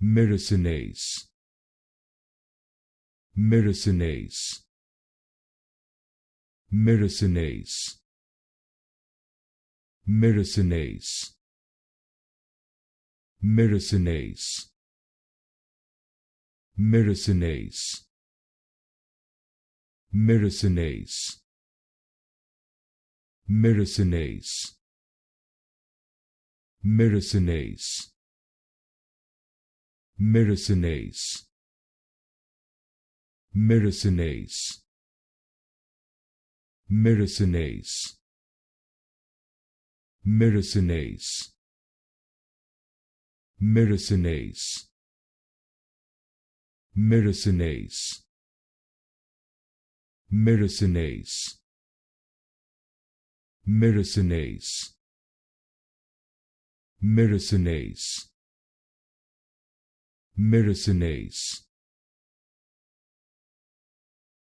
Myrosinase, Myrosinase, Myrosinase, Myrosinase, Myrosinase, Myrosinase, Myrosinase, Myrosinase, Myrosinase, Myrosinase, Myrosinase, Myrosinase, Myrosinase, Myrosinase, Myrosinase, Myrosinase, Myrosinase, Myrosinase, Myrosinase,